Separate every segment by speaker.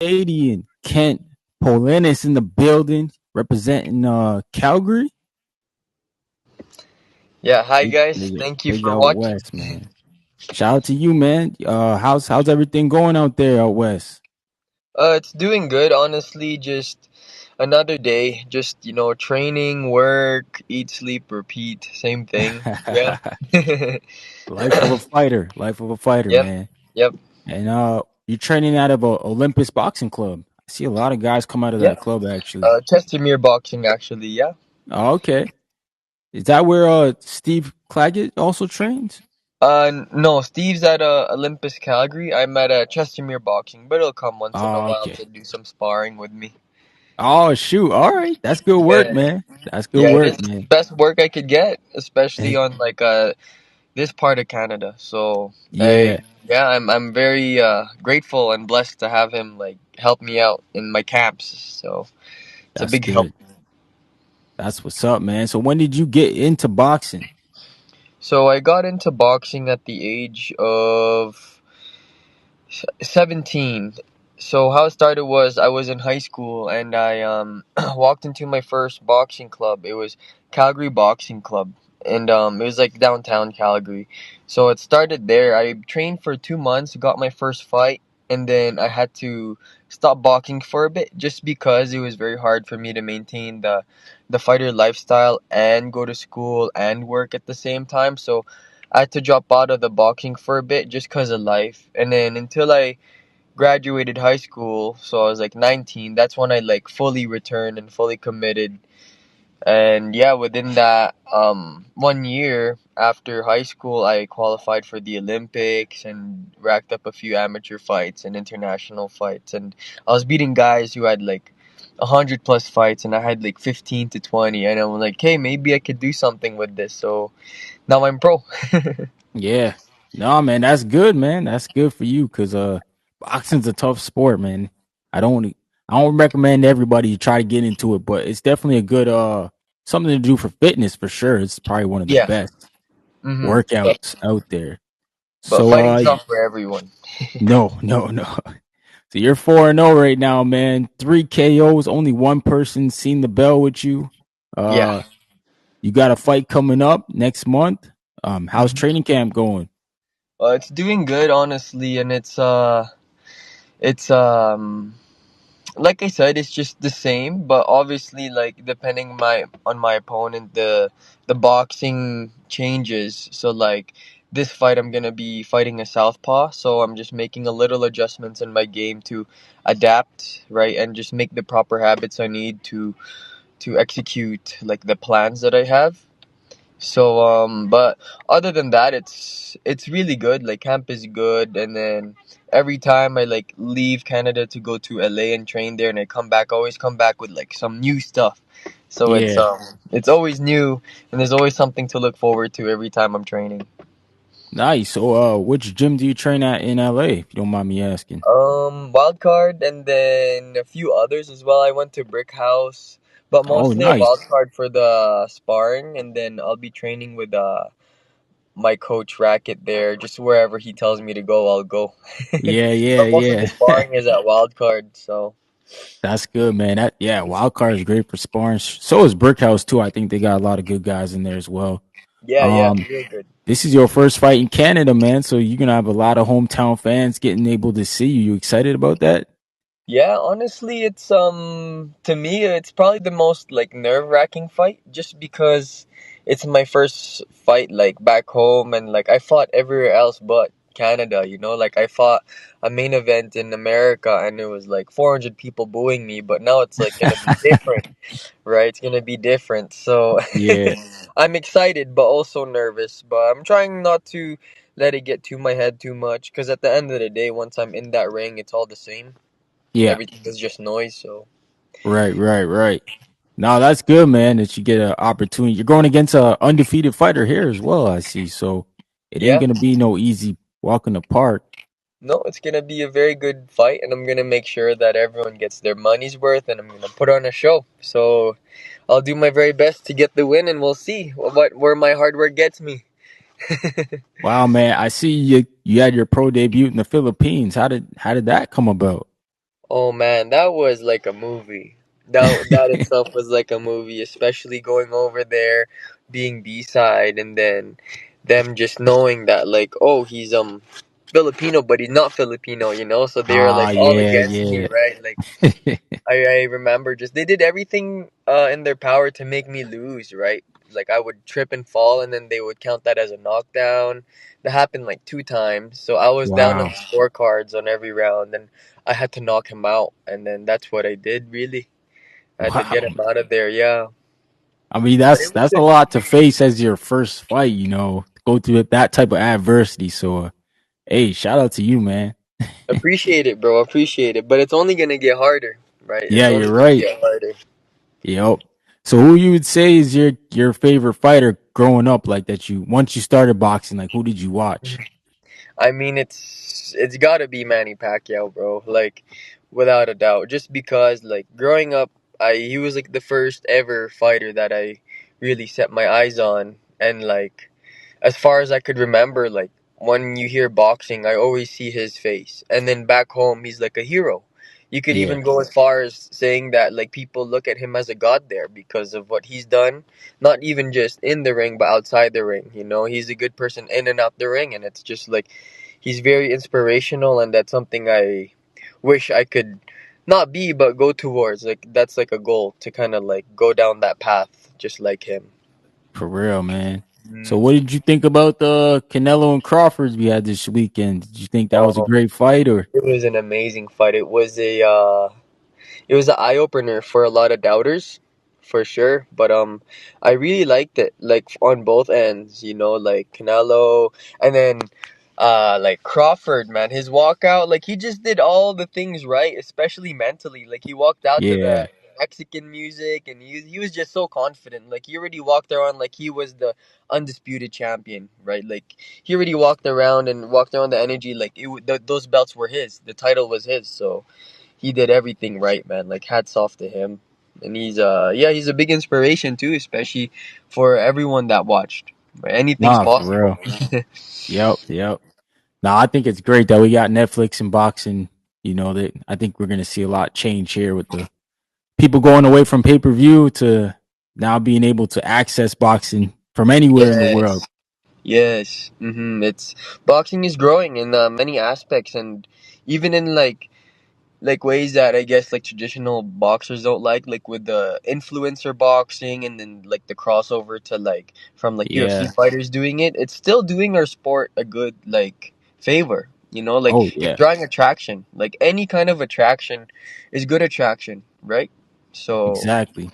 Speaker 1: Canadian Kent Polines in the building, representing Calgary.
Speaker 2: Yeah, hi
Speaker 1: Big,
Speaker 2: guys.
Speaker 1: big,
Speaker 2: Thank you
Speaker 1: big
Speaker 2: for
Speaker 1: out
Speaker 2: watching.
Speaker 1: west, man. Shout out to you, man. How's everything going out there out west?
Speaker 2: It's doing good, honestly. Just another day. Just, training, work, eat, sleep, repeat. Same thing. Yeah.
Speaker 1: Life of a fighter, life of a fighter,
Speaker 2: Yep.
Speaker 1: man.
Speaker 2: Yep.
Speaker 1: And you're training out of a Olympus Boxing Club. I see a lot of guys come out of
Speaker 2: Yeah.
Speaker 1: that club actually.
Speaker 2: Chestermere boxing, actually. Yeah.
Speaker 1: Oh, okay, is that where Steve Claggett also trains?
Speaker 2: No, Steve's at Olympus Calgary. I'm at Chestermere boxing, but he'll come once in a
Speaker 1: Oh,
Speaker 2: while
Speaker 1: okay.
Speaker 2: to do some sparring with me.
Speaker 1: Oh shoot! All right, that's good work,
Speaker 2: Yeah.
Speaker 1: man. That's good
Speaker 2: Yeah, it is
Speaker 1: work,
Speaker 2: the
Speaker 1: man.
Speaker 2: best work I could get, especially on this part of Canada. So
Speaker 1: Yeah,
Speaker 2: I'm very grateful and blessed to have him like help me out in my camps. So it's a
Speaker 1: that's
Speaker 2: big help.
Speaker 1: good. That's what's up, man. So when did you get into boxing?
Speaker 2: So I got into boxing at the age of 17. So how it started was I was in high school and I walked into my first boxing club. It was Calgary Boxing Club, and it was like downtown Calgary. So it started there. I trained for 2 months, got my first fight, and then I had to stop boxing for a bit just because it was very hard for me to maintain the fighter lifestyle and go to school and work at the same time. So I had to drop out of the boxing for a bit just because of life. And then until I graduated high school, so I was like 19, that's when I like fully returned and fully committed. And yeah, within that 1 year after high school, I qualified for the Olympics and racked up a few amateur fights and international fights. And I was beating guys who had like 100 plus fights, and I had like 15 to 20. And I'm like, hey, maybe I could do something with this. So now I'm pro.
Speaker 1: Yeah. No, man, that's good, man. That's good for you because boxing's a tough sport, man. I don't I don't recommend everybody try to get into it, but it's definitely a good something to do for fitness for sure. It's probably one of the
Speaker 2: Yeah.
Speaker 1: best
Speaker 2: Mm-hmm.
Speaker 1: workouts out there.
Speaker 2: But
Speaker 1: So
Speaker 2: fighting's not for everyone.
Speaker 1: no, no, no. So you're 4-0 right now, man. 3 KOs, only one person seen the bell with you.
Speaker 2: Yeah.
Speaker 1: Uh you got a fight coming up next month. How's
Speaker 2: Mhm.
Speaker 1: training camp going?
Speaker 2: It's doing good, honestly, and it's like I said, it's just the same. But obviously, like depending my on my opponent, the boxing changes. So like this fight, I'm gonna be fighting a southpaw, so I'm just making a little adjustments in my game to adapt, right, and just make the proper habits I need to execute like the plans that I have. So but other than that, it's really good. Like camp is good, and then every time I like leave Canada to go to LA and train there, and I come back, I always come back with like some new stuff. So
Speaker 1: Yeah.
Speaker 2: it's always new, and there's always something to look forward to every time I'm training.
Speaker 1: Nice. So, which gym do you train at in LA, if you don't mind me asking?
Speaker 2: Wild card, and then a few others as well. I went to Brick House, but
Speaker 1: Oh,
Speaker 2: mostly a wild
Speaker 1: nice.
Speaker 2: card for the sparring, and then I'll be training with my coach Racket there. Just wherever he tells me to go, I'll go.
Speaker 1: Yeah, yeah,
Speaker 2: But most of the
Speaker 1: yeah.
Speaker 2: sparring is at wild card. So
Speaker 1: That's good, man. That yeah, wild card is great for sparring. So is Brickhouse too. I think they got a lot of good guys in there as well.
Speaker 2: yeah, yeah,
Speaker 1: Um,
Speaker 2: real good.
Speaker 1: this is your first fight in Canada, man. So you're gonna have a lot of hometown fans getting able to see you. You excited about that?
Speaker 2: Yeah, honestly, it's to me it's probably the most like nerve-wracking fight just because it's my first fight like back home, and like I fought everywhere else but Canada, like I fought a main event in America and there was like 400 people booing me, but now it's like going to be different, right? It's going to be different. So
Speaker 1: Yeah,
Speaker 2: I'm excited but also nervous, but I'm trying not to let it get to my head too much because at the end of the day, once I'm in that ring, it's all the same.
Speaker 1: yeah.
Speaker 2: Everything is just noise. So
Speaker 1: Right, right, right. No, that's good, man. That you get an opportunity. You're going against a undefeated fighter here as well. I see. So it ain't
Speaker 2: yeah,
Speaker 1: gonna be no easy walk in the park.
Speaker 2: no, it's gonna be a very good fight, and I'm gonna make sure that everyone gets their money's worth, and I'm gonna put on a show. So I'll do my very best to get the win, and we'll see where my hard work gets me.
Speaker 1: Wow, man. I see you had your pro debut in the Philippines. How did that come about?
Speaker 2: Oh man, that was like a movie. That itself was like a movie, especially going over there, being B side, and then them just knowing that like, oh, he's Filipino, but he's not Filipino, you know. So they were
Speaker 1: Ah,
Speaker 2: like all
Speaker 1: yeah,
Speaker 2: against me,
Speaker 1: yeah.
Speaker 2: right? Like I remember just they did everything in their power to make me lose, right? Like I would trip and fall, and then they would count that as a knockdown. That happened like two times. So I was down on the
Speaker 1: Wow.
Speaker 2: scorecards on every round, and I had to knock him out, and then that's what I did. Really, I had to get
Speaker 1: Wow.
Speaker 2: him out of there. Yeah,
Speaker 1: I mean,
Speaker 2: but it was
Speaker 1: that's a
Speaker 2: good.
Speaker 1: lot to face as your first fight, go through that type of adversity. So, hey, shout out to you, man.
Speaker 2: Appreciate it, bro. Appreciate it. But it's only gonna get harder, right? It's
Speaker 1: Yeah,
Speaker 2: only
Speaker 1: you're
Speaker 2: gonna
Speaker 1: right.
Speaker 2: get harder.
Speaker 1: Yep. So who you would say is your favorite fighter growing up, like that you once you started boxing, like who did you watch?
Speaker 2: I mean, it's got to be Manny Pacquiao, bro. Like, without a doubt. Just because, like, growing up, I he was like the first ever fighter that I really set my eyes on, and like, as far as I could remember, like when you hear boxing, I always see his face. And then back home, he's like a hero. You could
Speaker 1: Yeah,
Speaker 2: even go as far as saying that like people look at him as a god there because of what he's done, not even just in the ring but outside the ring. You know, he's a good person in and out the ring, and it's just like he's very inspirational, and that's something I wish I could not be but go towards. Like that's like a goal to kind of like go down that path just like him.
Speaker 1: for real, man. So
Speaker 2: Mm.
Speaker 1: what did you think about the Canelo and Crawfords we had this weekend? Did you think that was a
Speaker 2: Oh,
Speaker 1: great fight or
Speaker 2: it was an amazing fight. It was an eye opener for a lot of doubters, for sure. But I really liked it, like on both ends. You know, like Canelo, and then like Crawford, man, his walkout, like he just did all the things right, especially mentally. Like he walked out to the
Speaker 1: yeah,
Speaker 2: Mexican music, and he was just so confident. Like he already walked around like he was the undisputed champion, right? Like he already walked around the energy like those belts were his. The title was his, so he did everything right, man. Like hats off to him. And he's a big inspiration too, especially for everyone that watched. Right? Anything's
Speaker 1: nah, for
Speaker 2: possible.
Speaker 1: real. Yep, yep. Now I think it's great that we got Netflix and boxing. That I think we're gonna see a lot change here with the people going away from pay per view to now being able to access boxing from anywhere in the world.
Speaker 2: Yes. Yes. It's boxing is growing in many aspects, and even in like ways that I guess like traditional boxers don't like with the influencer boxing, and then like the crossover to like from like UFC
Speaker 1: Yeah.
Speaker 2: fighters doing it. It's still doing our sport a good like favor. You know, like
Speaker 1: Oh
Speaker 2: it's
Speaker 1: yeah.
Speaker 2: drawing attraction. Like any kind of attraction is good attraction, right? So,
Speaker 1: Exactly.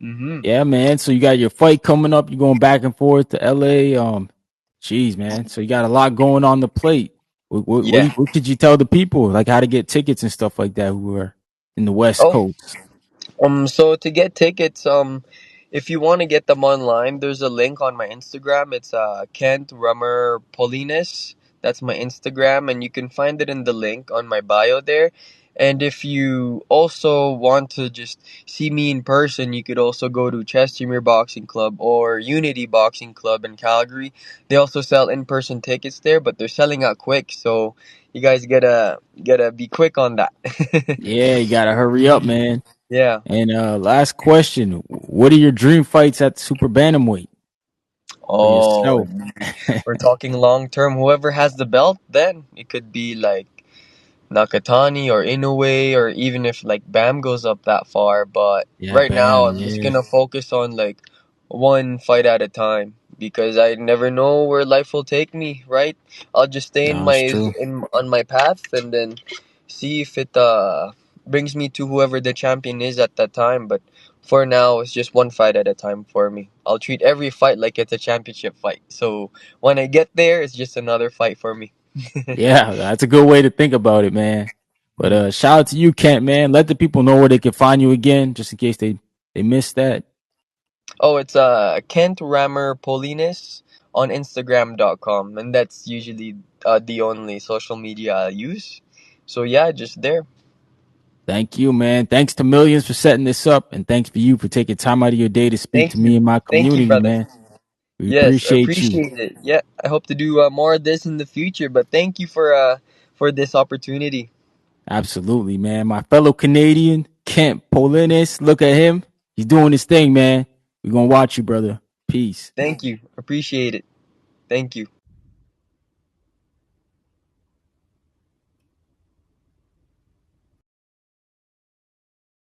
Speaker 2: hmm
Speaker 1: Yeah, man. So you got your fight coming up. You're going back and forth to LA. Jeez, man. So you got a lot going on the plate.
Speaker 2: yeah.
Speaker 1: What could you tell the people like how to get tickets and stuff like that who are in the West
Speaker 2: Oh,
Speaker 1: Coast?
Speaker 2: So to get tickets, if you want to get them online, there's a link on my Instagram. It's Kent Polines. That's my Instagram, and you can find it in the link on my bio there. And if you also want to just see me in person, you could also go to Chestermere Boxing Club or Unity Boxing Club in Calgary. They also sell in-person tickets there, but they're selling out quick, so you guys gotta be quick on that.
Speaker 1: Yeah, you gotta hurry up, man.
Speaker 2: Yeah.
Speaker 1: And last question: what are your dream fights at super bantamweight for
Speaker 2: Oh,
Speaker 1: yourself?
Speaker 2: we're talking long term. Whoever has the belt, then it could be like Nakatani or Inoue, or even if like Bam goes up that far. But
Speaker 1: Yeah,
Speaker 2: right now,
Speaker 1: bam.
Speaker 2: I'm just
Speaker 1: Yeah,
Speaker 2: gonna focus on like one fight at a time because I never know where life will take me. Right? I'll just stay in
Speaker 1: no, it's
Speaker 2: my
Speaker 1: true.
Speaker 2: in on my path and then see if it brings me to whoever the champion is at that time. But for now, it's just one fight at a time for me. I'll treat every fight like it's a championship fight. So when I get there, it's just another fight for me.
Speaker 1: Yeah, that's a good way to think about it, man. But shout out to you, Kent, man. Let the people know where they can find you again, just in case they missed that.
Speaker 2: Oh, it's Kent Rammer Polines on Instagram.com, and that's usually the only social media I use. So yeah, just there.
Speaker 1: Thank you, man. Thanks to Millions for setting this up, and thanks for you for taking time out of your day to speak to me and my
Speaker 2: Thank you,
Speaker 1: community,
Speaker 2: brother.
Speaker 1: man. We
Speaker 2: Yes,
Speaker 1: appreciate you.
Speaker 2: appreciate it. Yeah, I hope to do more of this in the future. But thank you for this opportunity.
Speaker 1: Absolutely, man. My fellow Canadian, Kent Polines, look at him. He's doing his thing, man. We're gonna watch you, brother. Peace.
Speaker 2: Thank you. Appreciate it. Thank you.